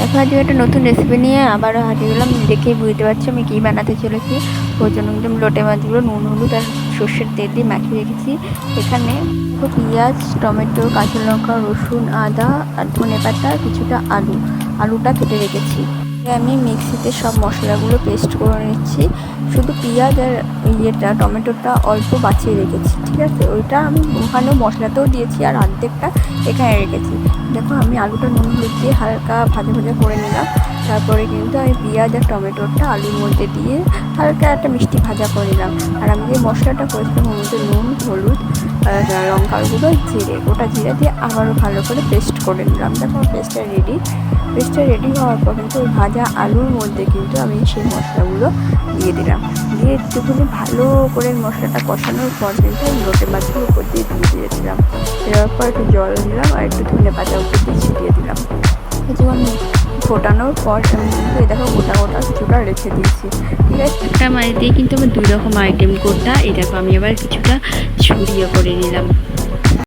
এখন আজকে একটা নতুন রেসিপি নিয়ে আবারও হাজির হলাম। দেখেই বুঝতে পারছি আমি কী বানাতে চলেছি। ওই জন্য একদম লোটে মাছগুলো নুন হলুদ আর সর্ষের তেল দিয়ে মাখিয়ে রেখেছি। এখানে পেঁয়াজ, টমেটো, কাঁচা লঙ্কা, রসুন, আদা আর ধনেপাতা, কিছুটা আলুটা কেটে রেখেছি। আমি মিক্সিতে সব মশলাগুলো পেস্ট করে নিচ্ছি। শুধু পেঁয়াজ আর টমেটোটা অল্প বাঁচিয়ে রেখেছি, ঠিক আছে। ওইটা আমি ওখানেও মশলাতেও দিয়েছি আর অর্ধেকটা এখানে রেখেছি। দেখো আমি আলুটা নুন হলুদ দিয়ে হালকা ভাজা করে নিলাম। তারপরে কিন্তু আমি পেঁয়াজ আর টমেটোটা আলুর মধ্যে দিয়ে হালকা একটা মিষ্টি ভাজা করে নিলাম। আর আমি যে মশলাটা করেছিলাম ওর মধ্যে নুন, হলুদ, লঙ্কার গুঁড়ো, গোটা জিরে দিয়ে আবারও ভালো করে পেস্ট করে নিলাম। দেখো পেস্টটা রেডি হওয়ার পর কিন্তু ওই ভাজা আলুর মধ্যে কিন্তু আমি সেই মশলাগুলো দিয়ে দিলাম। দিয়ে একটুখানি ভালো করে মশলাটা কষানোর পর কিন্তু আমি লোটে মাছগুলো উপর দিয়ে দিয়েছিলাম। দেওয়ার পর একটু জল দিলাম আর একটু ধনেপাতা উপর দিয়ে ছিটিয়ে দিলাম। কিছুক্ষণ ফোটানোর পর আমি কিন্তু দেখো গোটা কিছুটা রেখে দিয়েছি, ঠিক আছে। একটা মাছ দিয়ে কিন্তু আমার 2 রকম আইটেম করতে। এই দেখো আমি আবার কিছুটা ছড়িয়ে করে নিলাম।